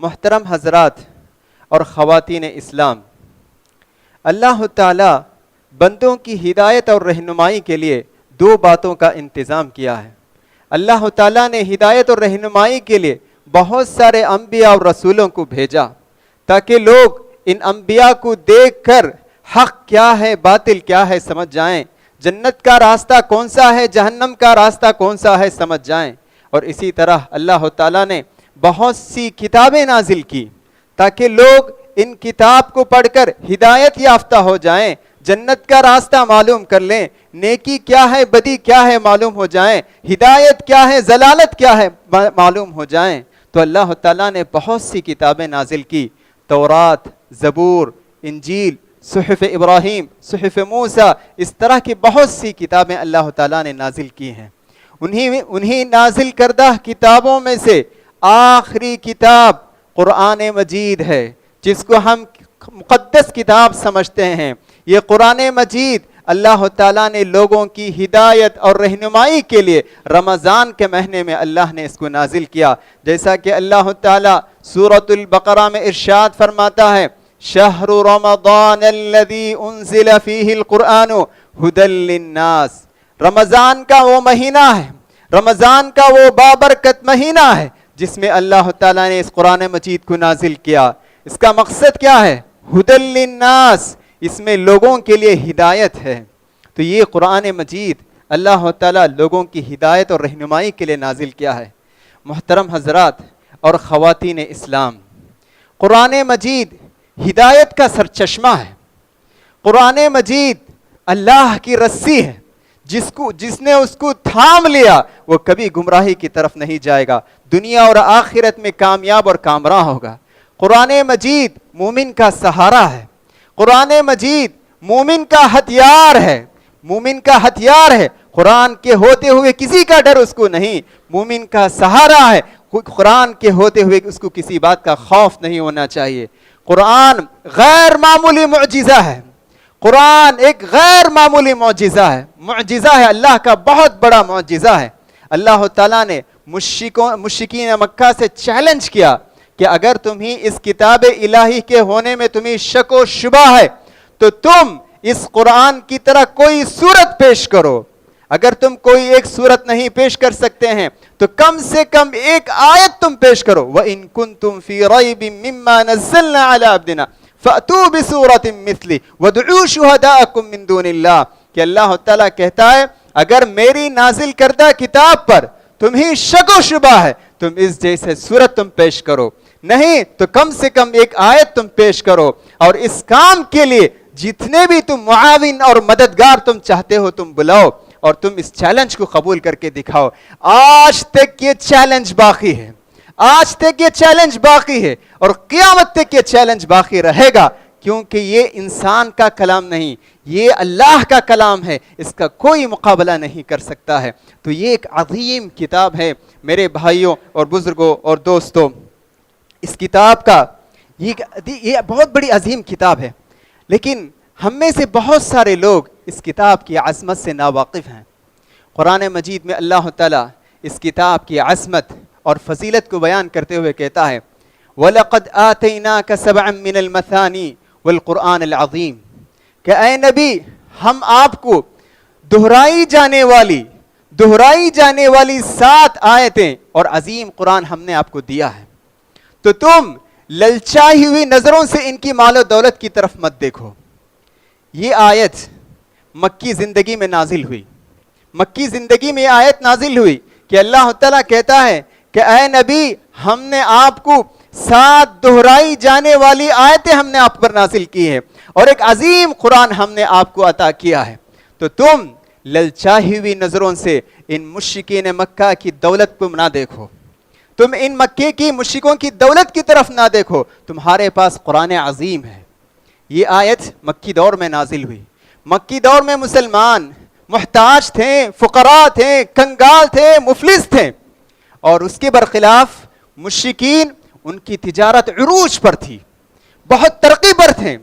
محترم حضرات اور خواتین اسلام، اللہ تعالیٰ بندوں کی ہدایت اور رہنمائی کے لیے دو باتوں کا انتظام کیا ہے۔ اللہ تعالیٰ نے ہدایت اور رہنمائی کے لیے بہت سارے انبیاء اور رسولوں کو بھیجا تاکہ لوگ ان انبیاء کو دیکھ کر حق کیا ہے باطل کیا ہے سمجھ جائیں، جنت کا راستہ کون سا ہے جہنم کا راستہ کون سا ہے سمجھ جائیں۔ اور اسی طرح اللہ تعالیٰ نے بہت سی کتابیں نازل کی تاکہ لوگ ان کتاب کو پڑھ کر ہدایت یافتہ ہو جائیں، جنت کا راستہ معلوم کر لیں، نیکی کیا ہے بدی کیا ہے معلوم ہو جائیں، ہدایت کیا ہے ضلالت کیا ہے معلوم ہو جائیں۔ تو اللہ تعالیٰ نے بہت سی کتابیں نازل کی، تورات، زبور، انجیل، صحف ابراہیم، صحف موسیٰ، اس طرح کی بہت سی کتابیں اللہ تعالیٰ نے نازل کی ہیں۔ انہی نازل کردہ کتابوں میں سے آخری کتاب قرآن مجید ہے، جس کو ہم مقدس کتاب سمجھتے ہیں۔ یہ قرآن مجید اللہ تعالیٰ نے لوگوں کی ہدایت اور رہنمائی کے لیے رمضان کے مہینے میں اللہ نے اس کو نازل کیا، جیسا کہ اللہ تعالیٰ سورۃ البقرہ میں ارشاد فرماتا ہے، شہر رمضان الذی انزل فیہ القرآن ھدی للناس۔ رمضان کا وہ مہینہ ہے، رمضان کا وہ بابرکت مہینہ ہے جس میں اللہ تعالیٰ نے اس قرآن مجید کو نازل کیا۔ اس کا مقصد کیا ہے؟ ھدی للناس، اس میں لوگوں کے لیے ہدایت ہے۔ تو یہ قرآن مجید اللہ تعالیٰ لوگوں کی ہدایت اور رہنمائی کے لیے نازل کیا ہے۔ محترم حضرات اور خواتین اسلام، قرآن مجید ہدایت کا سرچشمہ ہے۔ قرآن مجید اللہ کی رسی ہے، جس نے اس کو تھام لیا وہ کبھی گمراہی کی طرف نہیں جائے گا، دنیا اور آخرت میں کامیاب اور کامراں ہوگا۔ قرآن مجید مومن کا سہارا ہے، قرآن مجید مومن کا ہتھیار ہے، مومن کا ہتھیار ہے۔ قرآن کے ہوتے ہوئے کسی کا ڈر اس کو نہیں، مومن کا سہارا ہے، قرآن کے ہوتے ہوئے اس کو کسی بات کا خوف نہیں ہونا چاہیے۔ قرآن غیر معمولی معجزہ ہے، قرآن ایک غیر معمولی معجزہ ہے، معجزہ ہے، اللہ کا بہت بڑا معجزہ ہے۔ اللہ تعالیٰ نے مشرکین مکہ سے چیلنج کیا کہ اگر تمہیں اس کتاب الہی کے ہونے میں تمہیں شک و شبہ ہے تو تم اس قرآن کی طرح کوئی صورت پیش کرو۔ اگر تم کوئی ایک صورت نہیں پیش کر سکتے ہیں تو کم سے کم ایک آیت تم پیش کرو۔ وَإِن كُنتُمْ فِي رَيْبٍ مِّمَّا نَزَّلْنَا عَلَىٰ عَبْدِنَا فَأْتُوا بِسُورَةٍ مِّثْلِهِ وَادْعُوا شُهَدَاءَكُم مِّن دُونِ اللَّهِ کہ اللہ تعالیٰ کہتا ہے اگر میری نازل کردہ کتاب پر تمہیں شک و شبہ ہے تم اس جیسے صورت تم پیش کرو، نہیں تو کم سے کم ایک آیت تم پیش کرو، اور اس کام کے لیے جتنے بھی تم معاون اور مددگار تم چاہتے ہو تم بلاؤ، اور تم اس چیلنج کو قبول کر کے دکھاؤ۔ آج تک یہ چیلنج باقی ہے، آج تک یہ چیلنج باقی ہے، اور قیامت تک یہ چیلنج باقی رہے گا، کیونکہ یہ انسان کا کلام نہیں، یہ اللہ کا کلام ہے، اس کا کوئی مقابلہ نہیں کر سکتا ہے۔ تو یہ ایک عظیم کتاب ہے میرے بھائیوں اور بزرگوں اور دوستوں۔ اس کتاب کا یہ بہت بڑی عظیم کتاب ہے، لیکن ہم میں سے بہت سارے لوگ اس کتاب کی عظمت سے ناواقف ہیں۔ قرآن مجید میں اللہ تعالیٰ اس کتاب کی عظمت اور فضیلت کو بیان کرتے ہوئے کہتا ہے وَلَقَدْ آتَيْنَاكَ سَبْعًا مِّنَ الْمَثَانِي وَالْقُرْآنِ الْعَظِيمِ کہ اے نبی ہم آپ کو دہرائی جانے والی 7 آیتیں اور عظیم قرآن ہم نے آپ کو دیا ہے، تو تم للچائی ہوئی نظروں سے ان کی مال و دولت کی طرف مت دیکھو۔ یہ آیت مکی زندگی میں نازل ہوئی، مکی زندگی میں یہ آیت نازل ہوئی کہ اللہ تعالیٰ کہتا ہے کہ اے نبی ہم نے آپ کو 7 دہرائی جانے والی آیتیں ہم نے آپ پر نازل کی ہیں، اور ایک عظیم قرآن ہم نے آپ کو عطا کیا ہے، تو تم للچائی ہوئی نظروں سے ان مشرکین مکہ کی دولت کو نہ دیکھو، تم ان مکے کی مشرکوں کی دولت کی طرف نہ دیکھو، تمہارے پاس قرآن عظیم ہے۔ یہ آیت مکی دور میں نازل ہوئی، مکی دور میں مسلمان محتاج تھے، فقراء تھے، کنگال تھے، مفلس تھے، اور اس کے برخلاف مشرکین ان کی تجارت عروج پر تھی، بہت ترقی پر تھے،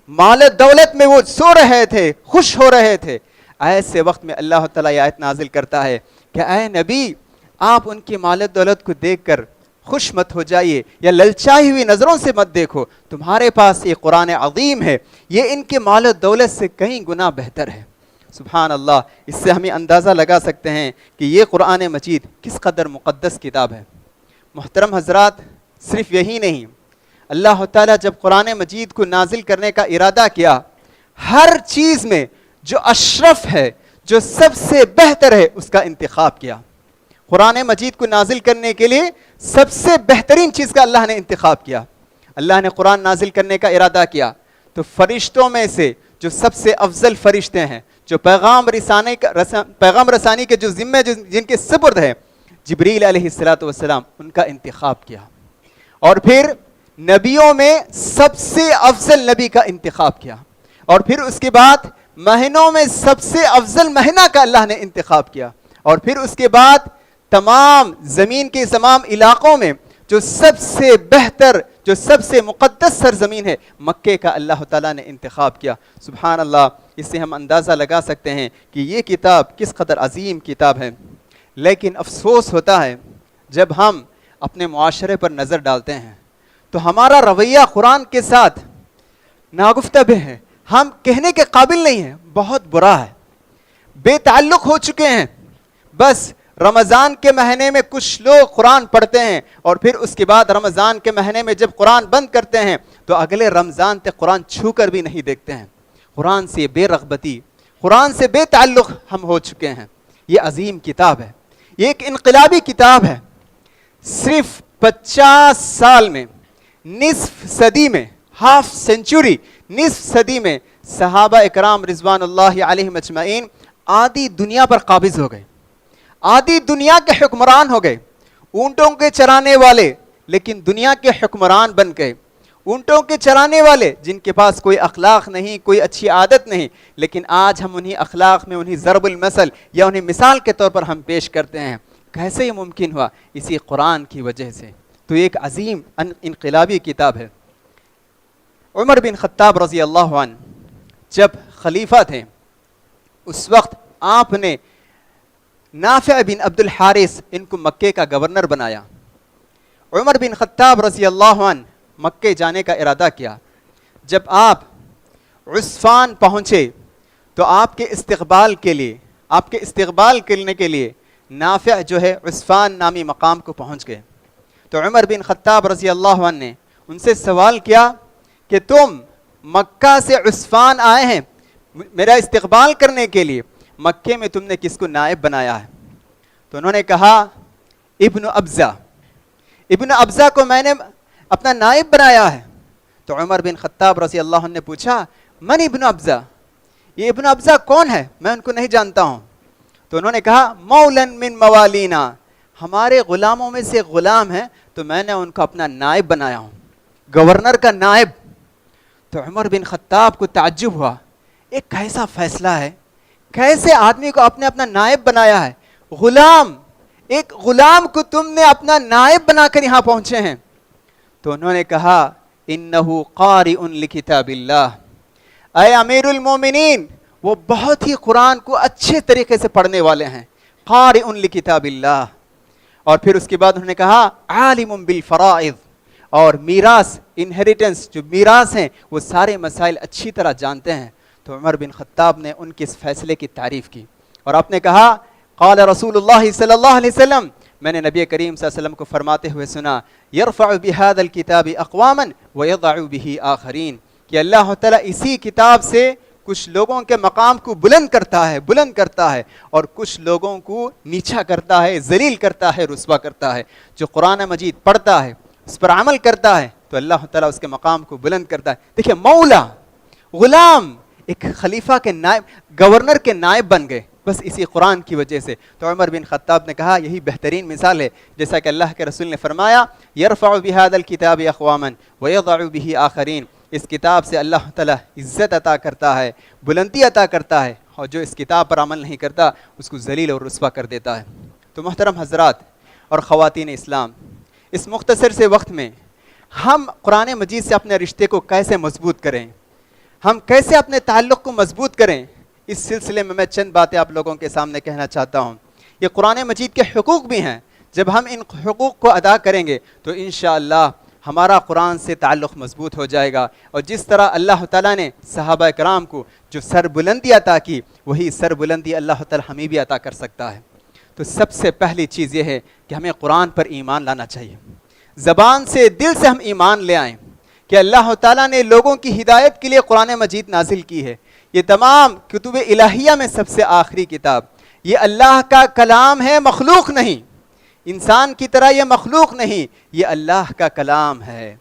مال دولت میں وہ سو رہے تھے، خوش ہو رہے تھے۔ ایسے وقت میں اللہ تعالیٰ یہ آیت نازل کرتا ہے کہ اے نبی آپ ان کی مال دولت کو دیکھ کر خوش مت ہو جائیے یا للچائی ہوئی نظروں سے مت دیکھو. تمہارے پاس یہ قرآن عظیم ہے, یہ ان کے مال و دولت سے کئی گنا بہتر ہے. سبحان اللہ. اس سے ہمیں اندازہ لگا سکتے ہیں کہ یہ قرآن مجید کس قدر مقدس کتاب ہے. محترم حضرات, صرف یہی نہیں, اللہ تعالیٰ جب قرآن مجید کو نازل کرنے کا ارادہ کیا, ہر چیز میں جو اشرف ہے, جو سب سے بہتر ہے, اس کا انتخاب کیا. قرآن مجید کو نازل کرنے کے لیے سب سے بہترین چیز کا اللہ نے انتخاب کیا. اللہ نے قرآن نازل کرنے کا ارادہ کیا تو فرشتوں میں سے جو سب سے افضل فرشتے ہیں, جو پیغام رسانی کے جو ذمہ جن کے سپرد ہے, جبریل علیہ السلام, ان کا انتخاب کیا. اور پھر نبیوں میں سب سے افضل نبی کا انتخاب کیا. اور پھر اس کے بعد مہینوں میں سب سے افضل مہینہ کا اللہ نے انتخاب کیا. اور پھر اس کے بعد تمام زمین کے تمام علاقوں میں جو سب سے بہتر, جو سب سے مقدس سرزمین ہے, مکے کا اللہ تعالیٰ نے انتخاب کیا. سبحان اللہ. اس سے ہم اندازہ لگا سکتے ہیں کہ یہ کتاب کس قدر عظیم کتاب ہے. لیکن افسوس ہوتا ہے جب ہم اپنے معاشرے پر نظر ڈالتے ہیں تو ہمارا رویہ قرآن کے ساتھ ناگفتہ ہے. ہم کہنے کے قابل نہیں ہیں, بہت برا ہے, بے تعلق ہو چکے ہیں. بس رمضان کے مہینے میں کچھ لوگ قرآن پڑھتے ہیں اور پھر اس کے بعد رمضان کے مہینے میں جب قرآن بند کرتے ہیں تو اگلے رمضان تک قرآن چھو کر بھی نہیں دیکھتے ہیں. قرآن سے بے رغبتی, قرآن سے بے تعلق ہم ہو چکے ہیں. یہ عظیم کتاب ہے, یہ ایک انقلابی کتاب ہے. صرف 50 سال میں, نصف صدی میں, ہاف سینچوری, نصف صدی میں صحابہ اکرام رضوان اللہ علیہم اجمعین آدھی دنیا پر قابض ہو گئے, آدھی دنیا کے حکمران ہو گئے. اونٹوں کے چرانے والے لیکن دنیا کے حکمران بن گئے. اونٹوں کے چرانے والے جن کے پاس کوئی اخلاق نہیں, کوئی اچھی عادت نہیں, لیکن آج ہم انہی اخلاق میں انہی ضرب المثل یا انہی مثال کے طور پر ہم پیش کرتے ہیں. کیسے یہ ممکن ہوا؟ اسی قرآن کی وجہ سے. تو ایک عظیم انقلابی کتاب ہے. عمر بن خطاب رضی اللہ عنہ جب خلیفہ تھے, اس وقت آپ نے نافع بن عبد الحارث ان کو مکے کا گورنر بنایا. عمر بن خطاب رضی اللہ عنہ مکے جانے کا ارادہ کیا. جب آپ عسفان پہنچے تو آپ کے استقبال کرنے کے لیے نافع جو ہے عسفان نامی مقام کو پہنچ گئے. تو عمر بن خطاب رضی اللہ عنہ نے ان سے سوال کیا کہ تم مکہ سے عسفان آئے ہیں میرا استقبال کرنے کے لیے, مکے میں تم نے کس کو نائب بنایا ہے؟ تو انہوں نے کہا ابن ابزہ کو میں نے اپنا نائب بنایا ہے. تو عمر بن خطاب رضی اللہ عنہ نے پوچھا من ابن ابزہ, یہ ابن ابزہ کون ہے؟ میں ان کو نہیں جانتا ہوں. تو انہوں نے کہا مولن من موالینا, ہمارے غلاموں میں سے غلام ہیں تو میں نے ان کو اپنا نائب بنایا ہوں, گورنر کا نائب. تو عمر بن خطاب کو تعجب ہوا, ایک کیسا فیصلہ ہے, کیسے آدمی کو آپ نے اپنا نائب بنایا ہے؟ غلام, ایک غلام کو تم نے اپنا نائب بنا کر یہاں پہنچے ہیں. تو انہوں نے کہا انہو قارئ لکتاب اللہ, اے امیر المومنین, وہ بہت ہی قرآن کو اچھے طریقے سے پڑھنے والے ہیں, قارئ لکتاب اللہ. اور پھر اس کے بعد انہوں نے کہا عالم بالفرائض, اور میراث, انہیریٹنس جو میراث ہیں وہ سارے مسائل اچھی طرح جانتے ہیں. تو عمر بن خطاب نے ان کے اس فیصلے کی تعریف کی اور آپ نے کہا قال رسول اللہ صلی اللہ علیہ وسلم, میں نے نبی کریم صلی اللہ علیہ وسلم کو فرماتے ہوئے سنا یرفع بهذا الكتاب اقواما ويضع به آخرین, کہ اللہ تعالیٰ اسی کتاب سے کچھ لوگوں کے مقام کو بلند کرتا ہے اور کچھ لوگوں کو نیچا کرتا ہے, ذلیل کرتا ہے, رسوا کرتا ہے. جو قرآن مجید پڑھتا ہے, اس پر عمل کرتا ہے تو اللہ تعالیٰ اس کے مقام کو بلند کرتا ہے. دیکھیں, مولا, غلام, ایک خلیفہ کے نائب, گورنر کے نائب بن گئے بس اسی قرآن کی وجہ سے. تو عمر بن خطاب نے کہا یہی بہترین مثال ہے, جیسا کہ اللہ کے رسول نے فرمایا یرفع بهذا الكتاب اقواما ويضع به آخرین, اس کتاب سے اللہ تعالیٰ عزت عطا کرتا ہے, بلندی عطا کرتا ہے, اور جو اس کتاب پر عمل نہیں کرتا اس کو ذلیل اور رسوا کر دیتا ہے. تو محترم حضرات اور خواتین اسلام, اس مختصر سے وقت میں ہم قرآن مجید سے اپنے رشتے کو کیسے مضبوط کریں, ہم کیسے اپنے تعلق کو مضبوط کریں, اس سلسلے میں چند باتیں آپ لوگوں کے سامنے کہنا چاہتا ہوں. یہ قرآن مجید کے حقوق بھی ہیں, جب ہم ان حقوق کو ادا کریں گے تو انشاءاللہ ہمارا قرآن سے تعلق مضبوط ہو جائے گا، اور جس طرح اللہ تعالیٰ نے صحابہ کرام کو جو سر بلندی عطا کی، وہی سر بلندی اللہ تعالیٰ ہمیں بھی عطا کر سکتا ہے۔ تو سب سے پہلی چیز یہ ہے کہ ہمیں قرآن پر ایمان لانا چاہیے، زبان سے دل سے ہم ایمان لے آئیں کہ اللہ تعالیٰ نے لوگوں کی ہدایت کے لیے قرآن مجید نازل کی ہے۔ یہ تمام کتب الہیہ میں سب سے آخری کتاب، یہ اللہ کا کلام ہے، مخلوق نہیں، انسان کی طرح یہ مخلوق نہیں، یہ اللہ کا کلام ہے،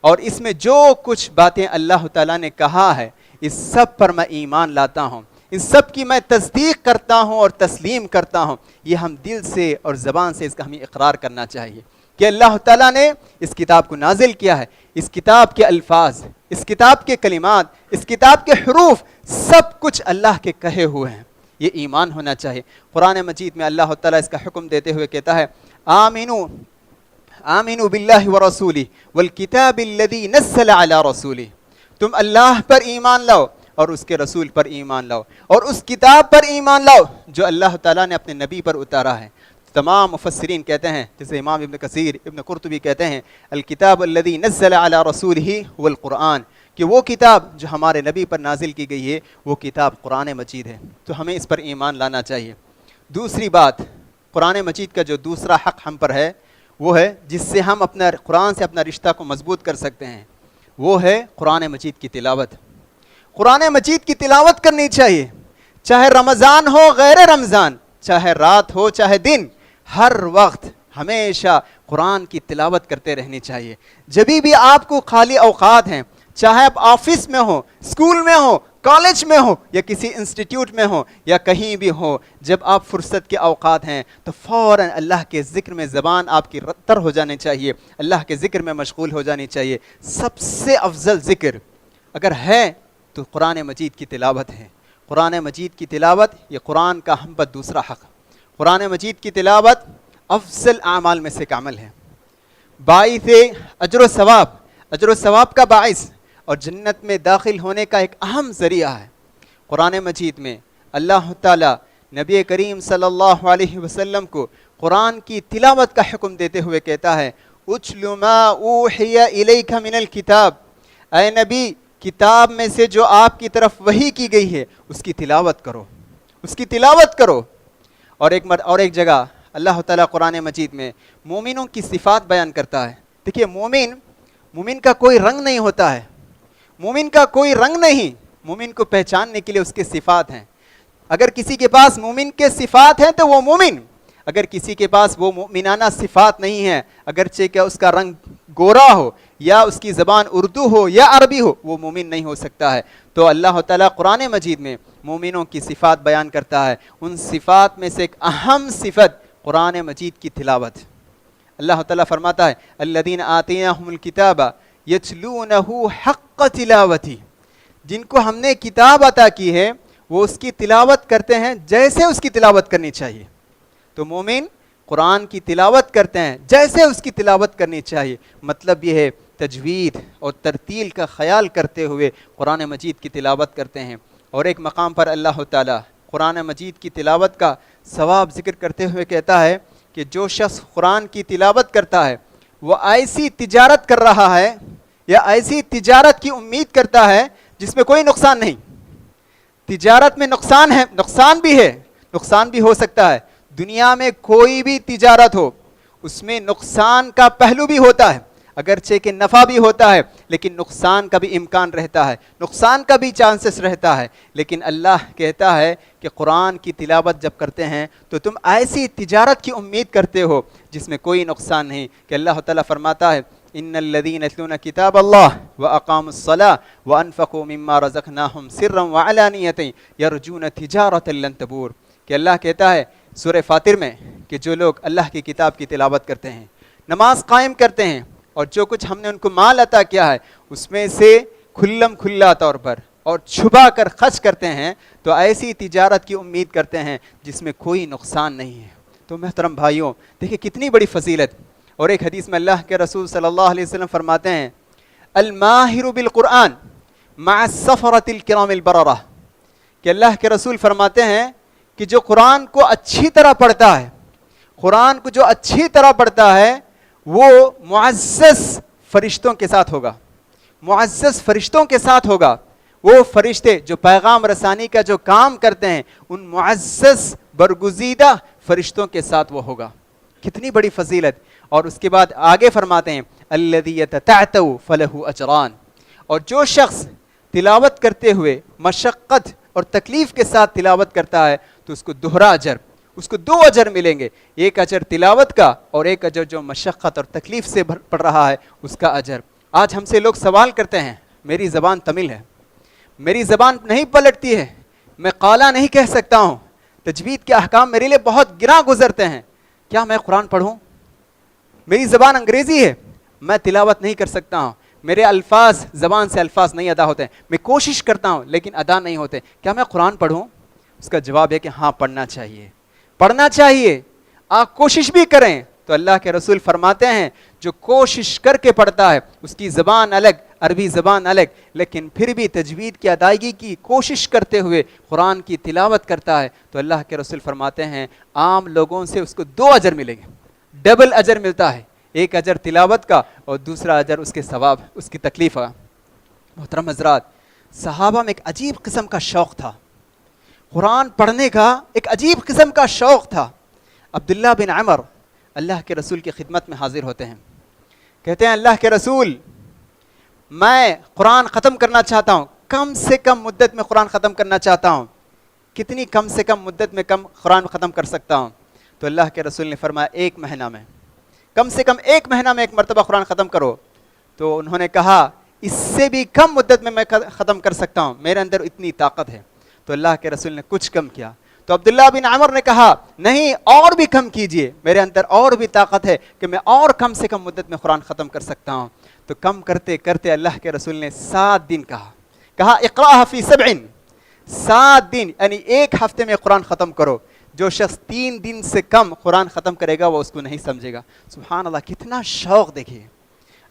اور اس میں جو کچھ باتیں اللہ تعالیٰ نے کہا ہے اس سب پر میں ایمان لاتا ہوں، ان سب کی میں تصدیق کرتا ہوں اور تسلیم کرتا ہوں۔ یہ ہم دل سے اور زبان سے اس کا ہمیں اقرار کرنا چاہیے کہ اللہ تعالیٰ نے اس کتاب کو نازل کیا ہے، اس کتاب کے الفاظ، اس کتاب کے کلمات، اس کتاب کے حروف، سب کچھ اللہ کے کہے ہوئے ہیں، یہ ایمان ہونا چاہیے۔ قرآن مجید میں اللہ تعالیٰ اس کا حکم دیتے ہوئے کہتا ہے آمنوا باللہ ورسولہ والکتاب الذی نزل علی رسولہ، تم اللہ پر ایمان لاؤ اور اس کے رسول پر ایمان لاؤ اور اس کتاب پر ایمان لاؤ جو اللہ تعالیٰ نے اپنے نبی پر اتارا ہے۔ تمام مفسرین کہتے ہیں، جیسے امام ابن کثیر، ابن قرطبی کہتے ہیں الکتاب الذی نزل علی رسولہ هو القرآن، کہ وہ کتاب جو ہمارے نبی پر نازل کی گئی ہے وہ کتاب قرآن مجید ہے، تو ہمیں اس پر ایمان لانا چاہیے۔ دوسری بات، قرآن مجید کا جو دوسرا حق ہم پر ہے وہ ہے جس سے ہم اپنا قرآن سے اپنا رشتہ کو مضبوط کر سکتے ہیں، وہ ہے قرآن مجید کی تلاوت۔ قرآن مجید کی تلاوت کرنی چاہیے، چاہے رمضان ہو غیر رمضان، چاہے رات ہو چاہے دن، ہر وقت ہمیشہ قرآن کی تلاوت کرتے رہنی چاہیے۔ جبھی بھی آپ کو خالی اوقات ہیں، چاہے آپ آفس میں ہو، اسکول میں ہو، کالج میں ہو یا کسی انسٹیٹیوٹ میں ہو یا کہیں بھی ہو، جب آپ فرصت کے اوقات ہیں تو فوراً اللہ کے ذکر میں زبان آپ کی تر ہو جانی چاہیے، اللہ کے ذکر میں مشغول ہو جانی چاہیے۔ سب سے افضل ذکر اگر ہے تو قرآن مجید کی تلاوت ہے۔ قرآن مجید کی تلاوت یہ قرآن کا ہم پر دوسرا حق۔ قرآن مجید کی تلاوت افضل اعمال میں سے ایک عمل ہے، باعث اجر و ثواب کا باعث اور جنت میں داخل ہونے کا ایک اہم ذریعہ ہے۔ قرآن مجید میں اللہ تعالیٰ نبی کریم صلی اللہ علیہ وسلم کو قرآن کی تلاوت کا حکم دیتے ہوئے کہتا ہے اُتْلُ مَا أُوحِيَ إِلَيْكَ مِنَ الْكِتَابِ، اے نبی کتاب میں سے جو آپ کی طرف وحی کی گئی ہے اس کی تلاوت کرو، اس کی تلاوت کرو۔ اور ایک جگہ اللہ تعالیٰ قرآن مجید میں مومنوں کی صفات بیان کرتا ہے۔ دیکھیے مومن کا کوئی رنگ نہیں ہوتا ہے، مومن کا کوئی رنگ نہیں، مومن کو پہچاننے کے لیے اس کے صفات ہیں۔ اگر کسی کے پاس مومن کے صفات ہیں تو وہ مومن، اگر کسی کے پاس وہ مومنانہ صفات نہیں ہے، اگرچہ کہ اس کا رنگ گورا ہو یا اس کی زبان اردو ہو یا عربی ہو، وہ مومن نہیں ہو سکتا ہے۔ تو اللہ تعالیٰ قرآن مجید میں مومنوں کی صفات بیان کرتا ہے، ان صفات میں سے ایک اہم صفت قرآن مجید کی تلاوت۔ اللہ تعالیٰ فرماتا ہے الذین آتیناہم الکتاب یتلونہ حق تلاوتہ، جن کو ہم نے کتاب عطا کی ہے وہ اس کی تلاوت کرتے ہیں جیسے اس کی تلاوت کرنی چاہیے۔ تو مومن قرآن کی تلاوت کرتے ہیں جیسے اس کی تلاوت کرنی چاہیے، مطلب یہ ہے تجوید اور ترتیل کا خیال کرتے ہوئے قرآن مجید کی تلاوت کرتے ہیں۔ اور ایک مقام پر اللہ تعالیٰ قرآن مجید کی تلاوت کا ثواب ذکر کرتے ہوئے کہتا ہے کہ جو شخص قرآن کی تلاوت کرتا ہے وہ ایسی تجارت کر رہا ہے یا ایسی تجارت کی امید کرتا ہے جس میں کوئی نقصان نہیں۔ تجارت میں نقصان ہے، نقصان بھی ہو سکتا ہے۔ دنیا میں کوئی بھی تجارت ہو اس میں نقصان کا پہلو بھی ہوتا ہے، اگرچہ کہ نفع بھی ہوتا ہے لیکن نقصان کا بھی امکان رہتا ہے، نقصان کا بھی چانسز رہتا ہے۔ لیکن اللہ کہتا ہے کہ قرآن کی تلاوت جب کرتے ہیں تو تم ایسی تجارت کی امید کرتے ہو جس میں کوئی نقصان نہیں، کہ اللہ تعالیٰ فرماتا ہے ان الذین یتلون کتاب اللہ واقاموا الصلاۃ وانفقوا مما رزقناہم سرا وعلانیۃ یرجون تجارۃ لن تبور، کہ اللہ کہتا ہے سورہ فاطر میں کہ جو لوگ اللہ کی کتاب کی تلاوت کرتے ہیں، نماز قائم کرتے ہیں اور جو کچھ ہم نے ان کو مال عطا کیا ہے اس میں سے کھلم کھلا طور پر اور چھپا کر خرچ کرتے ہیں، تو ایسی تجارت کی امید کرتے ہیں جس میں کوئی نقصان نہیں ہے۔ تو محترم بھائیوں دیکھیں کتنی بڑی فضیلت۔ اور ایک حدیث میں اللہ کے رسول صلی اللہ علیہ وسلم فرماتے ہیں الماہر بالقرآن مع السفرۃ الکرام البررہ، کہ اللہ کے رسول فرماتے ہیں کہ جو قرآن کو اچھی طرح پڑھتا ہے، قرآن کو جو اچھی طرح پڑھتا ہے وہ معزز فرشتوں کے ساتھ ہوگا، معزز فرشتوں کے ساتھ ہوگا. وہ فرشتے جو پیغام رسانی کا جو کام کرتے ہیں ان معزز برگزیدہ فرشتوں کے ساتھ وہ ہوگا. کتنی بڑی فضیلت. اور اس کے بعد آگے فرماتے ہیں الذی یتتعتع فلہ اجران، اور جو شخص تلاوت کرتے ہوئے مشقت اور تکلیف کے ساتھ تلاوت کرتا ہے تو اس کو دوہرا اجر، اس کو 2 اجر ملیں گے، ایک اجر تلاوت کا اور ایک اجر جو مشقت اور تکلیف سے پڑھ رہا ہے اس کا اجر. آج ہم سے لوگ سوال کرتے ہیں میری زبان تمل ہے، میری زبان نہیں پلٹتی ہے، میں قالا نہیں کہہ سکتا ہوں، تجوید کے احکام میرے لیے بہت گراں گزرتے ہیں، کیا میں قرآن پڑھوں؟ میری زبان انگریزی ہے، میں تلاوت نہیں کر سکتا ہوں، میرے الفاظ زبان سے الفاظ نہیں ادا ہوتے ہیں، میں کوشش کرتا ہوں لیکن ادا نہیں ہوتے، کیا میں قرآن پڑھوں؟ اس کا جواب ہے کہ ہاں پڑھنا چاہیے، پڑھنا چاہیے. آپ کوشش بھی کریں تو اللہ کے رسول فرماتے ہیں جو کوشش کر کے پڑھتا ہے اس کی زبان الگ، عربی زبان الگ، لیکن پھر بھی تجوید کی ادائیگی کی کوشش کرتے ہوئے قرآن کی تلاوت کرتا ہے تو اللہ کے رسول فرماتے ہیں عام لوگوں سے اس کو 2 اجر ملیں گے، ڈبل اجر ملتا ہے، ایک اجر تلاوت کا اور دوسرا اجر اس کے ثواب، اس کی تکلیف کا. محترم حضرات، صحابہ میں ایک عجیب قسم کا شوق تھا، قرآن پڑھنے کا ایک عجیب قسم کا شوق تھا. عبداللہ بن عمر اللہ کے رسول کی خدمت میں حاضر ہوتے ہیں، کہتے ہیں اللہ کے رسول میں قرآن ختم کرنا چاہتا ہوں، کم سے کم مدت میں قرآن ختم کرنا چاہتا ہوں، کتنی کم سے کم مدت میں قرآن ختم کر سکتا ہوں؟ تو اللہ کے رسول نے فرمایا 1 مہینہ میں، کم سے کم 1 مہینہ میں 1 مرتبہ قرآن ختم کرو. تو انہوں نے کہا اس سے بھی کم مدت میں ختم کر سکتا ہوں، میرے اندر اتنی طاقت ہے. تو اللہ کے رسول نے کچھ کم کیا. تو عبداللہ بن عمر نے کہا نہیں اور بھی کم کیجئے، میرے اندر اور بھی طاقت ہے کہ میں اور کم سے کم مدت میں قرآن ختم کر سکتا ہوں. تو کم کرتے کرتے اللہ کے رسول نے 7 دن کہا اقرأها فی 7، 7 دن یعنی 1 ہفتے میں قرآن ختم کرو. جو شخص 3 دن سے کم قرآن ختم کرے گا وہ اس کو نہیں سمجھے گا. سبحان اللہ، کتنا شوق دیکھیے.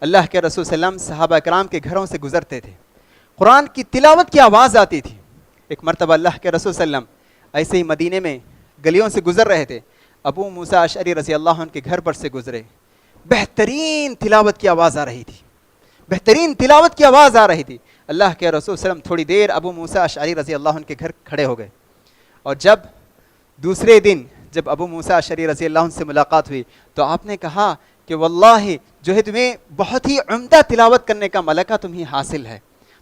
اللہ کے رسول صلی اللہ علیہ وسلم صحابہ کرام کے گھروں سے گزرتے تھے، قرآن کی تلاوت کی آواز آتی تھی. ایک مرتبہ اللہ کے رسول صلی اللہ علیہ وسلم ایسے ہی مدینے میں گلیوں سے گزر رہے تھے، ابو موسیٰ اشعری رضی اللہ عنہ کے گھر پر سے گزرے، بہترین تلاوت کی آواز آ رہی تھی، بہترین تلاوت کی آواز آ رہی تھی. اللہ کے رسول صلی اللہ علیہ وسلم تھوڑی دیر ابو موسیٰ اشعری رضی اللہ عنہ کے گھر کھڑے ہو گئے، اور جب دوسرے دن جب ابو موسیٰ اشعری رضی اللہ عنہ سے ملاقات ہوئی تو آپ نے کہا کہ واللہ جو ہے تمہیں بہت ہی عمدہ تلاوت کرنے کا ملکہ تمہیں حاصل ہے.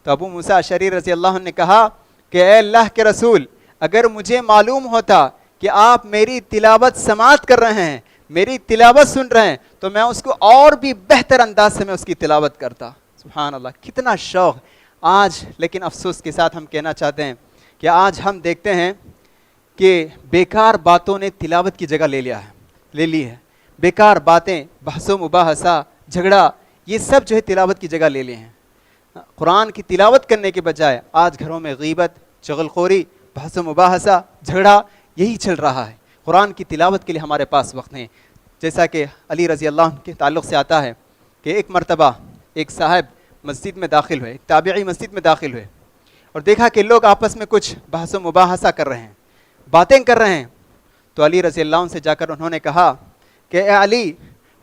تو ابو موسیٰ اشعری رضی اللہ عنہ نے کہا کہ اے اللہ کے رسول، اگر مجھے معلوم ہوتا کہ آپ میری تلاوت سماعت کر رہے ہیں، میری تلاوت سن رہے ہیں، تو میں اس کو اور بھی بہتر انداز سے میں اس کی تلاوت کرتا. سبحان اللہ، کتنا شوق آج. لیکن افسوس کے ساتھ ہم کہنا چاہتے ہیں کہ آج ہم دیکھتے ہیں کہ بیکار باتوں نے تلاوت کی جگہ لے لی ہے. بیکار باتیں، بحث و مباحثہ، جھگڑا، یہ سب جو ہے تلاوت کی جگہ لے لیے ہیں. قرآن کی تلاوت کرنے کے بجائے آج گھروں میں غیبت، چغل خوری، بحث و مباحثہ، جھگڑا، یہی چل رہا ہے. قرآن کی تلاوت کے لیے ہمارے پاس وقت نہیں. جیسا کہ علی رضی اللہ عنہ کے تعلق سے آتا ہے کہ ایک مرتبہ ایک صاحب مسجد میں داخل ہوئے، ایک تابعی مسجد میں داخل ہوئے اور دیکھا کہ لوگ آپس میں کچھ بحث و مباحثہ کر رہے ہیں، باتیں کر رہے ہیں. تو علی رضی اللہ عنہ سے جا کر انہوں نے کہا کہ اے علی،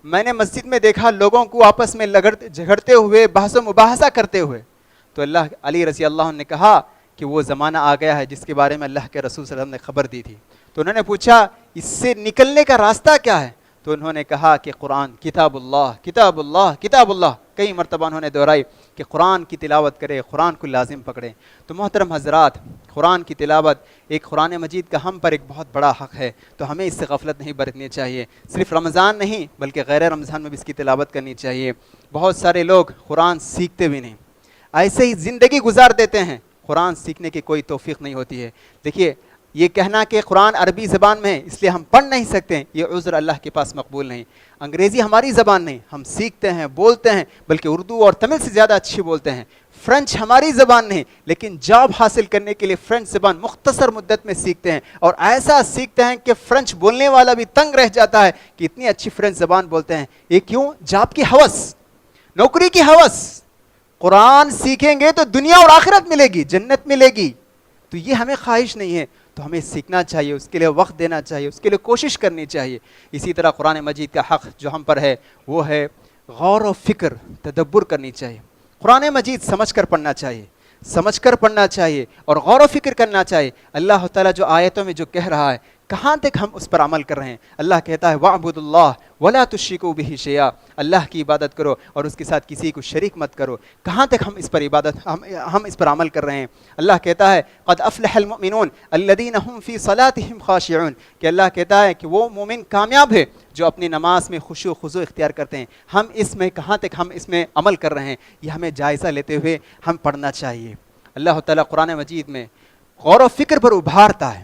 میں نے مسجد میں دیکھا لوگوں کو آپس میں جھگڑتے ہوئے، بحث و مباحثہ کرتے ہوئے. تو علی رضی اللہ عنہ نے کہا کہ وہ زمانہ آ گیا ہے جس کے بارے میں اللہ کے رسول صلی اللہ علیہ وسلم نے خبر دی تھی. تو انہوں نے پوچھا اس سے نکلنے کا راستہ کیا ہے؟ تو انہوں نے کہا کہ قرآن، کتاب اللہ، کتاب اللہ، کتاب اللہ. کئی مرتبہ انہوں نے دہرائی کہ قرآن کی تلاوت کرے، قرآن کو لازم پکڑے. تو محترم حضرات، قرآن کی تلاوت ایک قرآن مجید کا ہم پر ایک بہت بڑا حق ہے، تو ہمیں اس سے غفلت نہیں برتنی چاہیے. صرف رمضان نہیں بلکہ غیر رمضان میں بھی اس کی تلاوت کرنی چاہیے. بہت سارے لوگ قرآن سیکھتے بھی نہیں، ایسے ہی زندگی گزار دیتے ہیں، قرآن سیکھنے کی کوئی توفیق نہیں ہوتی ہے. دیکھیے، یہ کہنا کہ قرآن عربی زبان میں ہے اس لیے ہم پڑھ نہیں سکتے، یہ عذر اللہ کے پاس مقبول نہیں. انگریزی ہماری زبان نہیں، ہم سیکھتے ہیں، بولتے ہیں، بلکہ اردو اور تمل سے زیادہ اچھی بولتے ہیں. فرینچ ہماری زبان نہیں، لیکن جاب حاصل کرنے کے لیے فرینچ زبان مختصر مدت میں سیکھتے ہیں، اور ایسا سیکھتے ہیں کہ فرینچ بولنے والا بھی تنگ رہ جاتا ہے کہ اتنی اچھی فرینچ زبان بولتے ہیں. یہ کیوں؟ جاب کی ہوس، نوکری کی ہوس. قرآن سیکھیں گے تو دنیا اور آخرت ملے گی، جنت ملے گی. تو یہ ہمیں خواہش نہیں ہے. تو ہمیں سیکھنا چاہیے، اس کے لیے وقت دینا چاہیے، اس کے لیے کوشش کرنی چاہیے۔ اسی طرح قرآن مجید کا حق جو ہم پر ہے وہ ہے غور و فکر، تدبر کرنی چاہیے۔ قرآن مجید سمجھ کر پڑھنا چاہیے، سمجھ کر پڑھنا چاہیے اور غور و فکر کرنا چاہیے۔ اللہ تعالیٰ جو آیتوں میں جو کہہ رہا ہے کہاں تک ہم اس پر عمل کر رہے ہیں۔ اللہ کہتا ہے وَاعْبُدُوا اللَّهَ وَلَا تُشْرِكُوا بِهِ شَيْئًا، اللہ کی عبادت کرو اور اس کے ساتھ کسی کو شریک مت کرو۔ کہاں تک ہم اس پر ہم اس پر عمل کر رہے ہیں۔ اللہ کہتا ہے قد افلح المؤمنون الذين هم في صلاتهم خاشعون، کہ اللہ کہتا ہے کہ وہ مومن کامیاب ہے جو اپنی نماز میں خشوع و خضوع اختیار کرتے ہیں۔ ہم اس میں کہاں تک ہم اس میں عمل کر رہے ہیں، یہ ہمیں جائزہ لیتے ہوئے ہم پڑھنا چاہیے۔ اللہ تعالیٰ قرآن مجید میں غور و فکر پر ابھارتا ہے،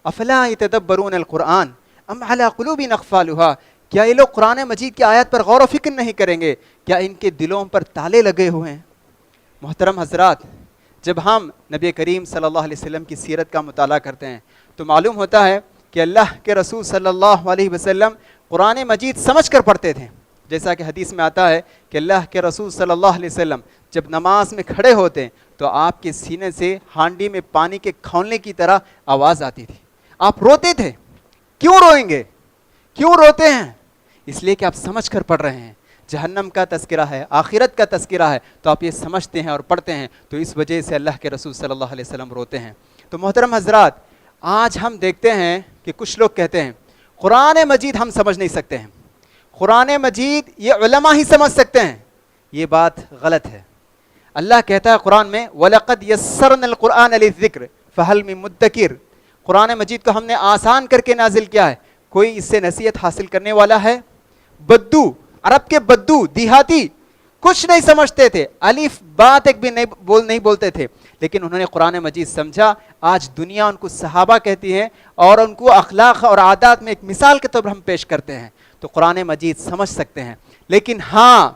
افلا یتدبرون القرآن ام علی قلوب اقفالها، کیا یہ لوگ قرآن مجید کی آیات پر غور و فکر نہیں کریں گے، کیا ان کے دلوں پر تالے لگے ہوئے ہیں۔ محترم حضرات، جب ہم نبی کریم صلی اللہ علیہ وسلم کی سیرت کا مطالعہ کرتے ہیں تو معلوم ہوتا ہے کہ اللہ کے رسول صلی اللہ علیہ وسلم قرآن مجید سمجھ کر پڑھتے تھے۔ جیسا کہ حدیث میں آتا ہے کہ اللہ کے رسول صلی اللہ علیہ وسلم جب نماز میں کھڑے ہوتے تو آپ کے سینے سے ہانڈی میں پانی کے کھولنے کی طرح آواز آتی تھی۔ آپ روتے تھے، کیوں روئیں گے، کیوں روتے ہیں؟ اس لیے کہ آپ سمجھ کر پڑھ رہے ہیں، جہنم کا تذکرہ ہے، آخرت کا تذکرہ ہے، تو آپ یہ سمجھتے ہیں اور پڑھتے ہیں، تو اس وجہ سے اللہ کے رسول صلی اللہ علیہ وسلم روتے ہیں۔ تو محترم حضرات، آج ہم دیکھتے ہیں کہ کچھ لوگ کہتے ہیں قرآن مجید ہم سمجھ نہیں سکتے ہیں، قرآن مجید یہ علماء ہی سمجھ سکتے ہیں۔ یہ بات غلط ہے۔ اللہ کہتا ہے قرآن میں وَلَقَدْ يَسَّرْنَا الْقُرْآنَ لِلذِّكْرِ فَهَلْ مِن مُدَّكِرٍ، قرآن مجید کو ہم نے آسان کر کے نازل کیا ہے، کوئی اس سے نصیحت حاصل کرنے والا ہے؟ بدو، عرب کے بدو، دیہاتی، کچھ نہیں سمجھتے تھے، الف با تک بھی نہیں بولتے تھے، لیکن انہوں نے قرآن مجید سمجھا۔ آج دنیا ان کو صحابہ کہتی ہے اور ان کو اخلاق اور عادات میں ایک مثال کے طور پر ہم پیش کرتے ہیں، تو قرآن مجید سمجھ سکتے ہیں۔ لیکن ہاں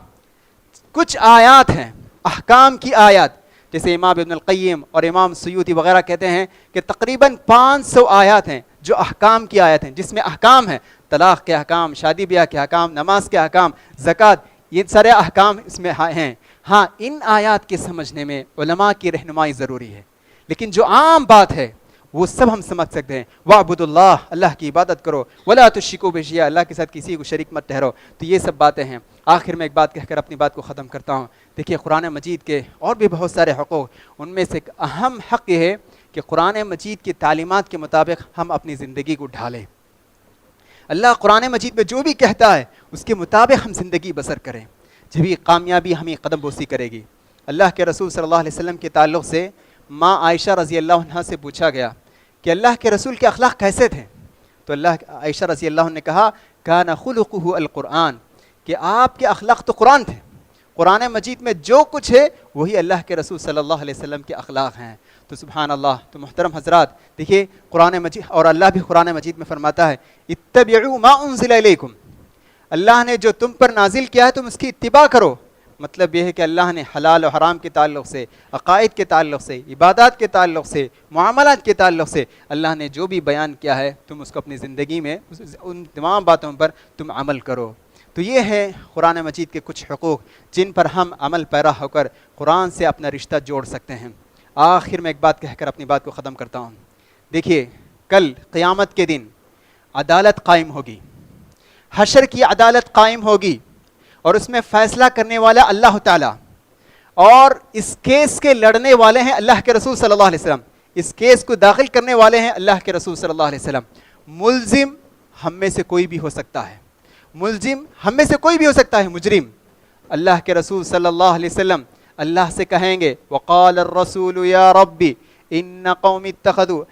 کچھ آیات ہیں، احکام کی آیات، جیسے امام ابن القیم اور امام سیوطی وغیرہ کہتے ہیں کہ تقریباً 500 آیات ہیں جو احکام کی آیات ہیں، جس میں احکام ہیں، طلاق کے احکام، شادی بیاہ کے احکام، نماز کے احکام، زکوٰۃ، یہ سارے احکام اس میں ہیں۔ ہاں ان آیات کے سمجھنے میں علماء کی رہنمائی ضروری ہے، لیکن جو عام بات ہے وہ سب ہم سمجھ سکتے ہیں۔ وَاعْبُدُوا اللَّهَ، اللہ کی عبادت کرو، وَلَا تُشْرِكُوا بِهِ شَيْئًا، اللہ کے ساتھ کسی کو شریک مت ٹھہرو۔ تو یہ سب باتیں ہیں۔ آخر میں ایک بات کہہ کر اپنی بات کو ختم کرتا ہوں۔ دیکھیے قرآن مجید کے اور بھی بہت سارے حقوق، ان میں سے ایک اہم حق یہ ہے کہ قرآن مجید کی تعلیمات کے مطابق ہم اپنی زندگی کو ڈھالیں۔ اللہ قرآن مجید میں جو بھی کہتا ہے اس کے مطابق ہم زندگی بسر کریں، جبھی کامیابی ہمیں قدم بوسی کرے گی۔ اللہ کے رسول صلی اللہ علیہ وسلم کے تعلق سے ماں عائشہ رضی اللہ عنہا سے پوچھا گیا کہ اللہ کے رسول کے اخلاق کیسے تھے، تو عائشہ رضی اللہ عنہ نے کہا کان خلقہ القرآن، کہ آپ کے اخلاق تو قرآن تھے، قرآن مجید میں جو کچھ ہے وہی اللہ کے رسول صلی اللہ علیہ وسلم کے اخلاق ہیں۔ تو سبحان اللہ۔ تو محترم حضرات، دیکھیے قرآن مجید، اور اللہ بھی قرآن مجید میں فرماتا ہے اتبعوا ما انزل الیکم، اللہ نے جو تم پر نازل کیا ہے تم اس کی اتباع کرو۔ مطلب یہ ہے کہ اللہ نے حلال و حرام کے تعلق سے، عقائد کے تعلق سے، عبادات کے تعلق سے، معاملات کے تعلق سے اللہ نے جو بھی بیان کیا ہے تم اس کو اپنی زندگی میں ان تمام باتوں پر تم عمل کرو۔ تو یہ ہے قرآن مجید کے کچھ حقوق جن پر ہم عمل پیرا ہو کر قرآن سے اپنا رشتہ جوڑ سکتے ہیں۔ آخر میں ایک بات کہہ کر اپنی بات کو ختم کرتا ہوں۔ دیکھیے کل قیامت کے دن عدالت قائم ہوگی، حشر کی عدالت قائم ہوگی، اور اس میں فیصلہ کرنے والا اللہ تعالیٰ، اور اس کیس کے لڑنے والے ہیں اللہ کے رسول صلی اللہ علیہ وسلم، اس کیس کو داخل کرنے والے ہیں اللہ کے رسول صلی اللہ علیہ وسلم۔ ملزم ہم میں سے کوئی بھی ہو سکتا ہے، ملزم ہم میں سے کوئی بھی ہو سکتا ہے، مجرم۔ اللہ کے رسول صلی اللہ علیہ وسلم اللہ سے کہیں گے وقال الرسول یا ربی ان قوم اتخذوا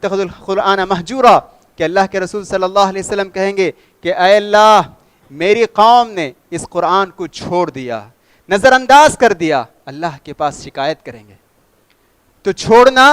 القرآن مہجورا، کہ اللہ کے رسول صلی اللہ علیہ وسلم کہیں گے کہ اے اللہ میری قوم نے اس قرآن کو چھوڑ دیا، نظر انداز کر دیا، اللہ کے پاس شکایت کریں گے۔ تو چھوڑنا،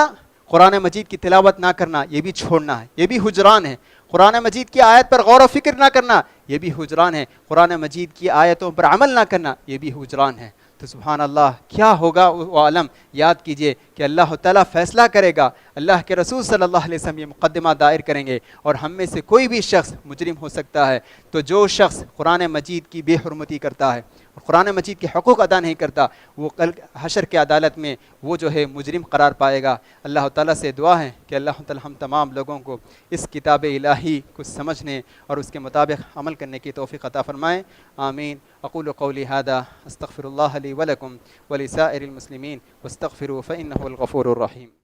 قرآن مجید کی تلاوت نہ کرنا، یہ بھی چھوڑنا ہے، یہ بھی حجران ہے۔ قرآن مجید کی آیت پر غور و فکر نہ کرنا، یہ بھی حجران ہے، قرآن مجید کی آیتوں پر عمل نہ کرنا یہ بھی حجران ہے۔ تو سبحان اللہ کیا ہوگا وہ عالم، یاد کیجئے کہ اللہ تعالیٰ فیصلہ کرے گا، اللہ کے رسول صلی اللہ علیہ وسلم یہ مقدمہ دائر کریں گے، اور ہم میں سے کوئی بھی شخص مجرم ہو سکتا ہے۔ تو جو شخص قرآن مجید کی بے حرمتی کرتا ہے اور قرآن مجید کے حقوق ادا نہیں کرتا، وہ کل حشر کی عدالت میں وہ جو ہے مجرم قرار پائے گا۔ اللہ تعالیٰ سے دعا ہے کہ اللہ تعالیٰ ہم تمام لوگوں کو اس کتاب الہی کو سمجھنے اور اس کے مطابق عمل کرنے کی توفیق عطا فرمائیں، آمین۔ اقول قولی ھذا استغفر اللہ لی ولکم ولسائر المسلمین واستغفروہ فإنہ الغفور الرحیم۔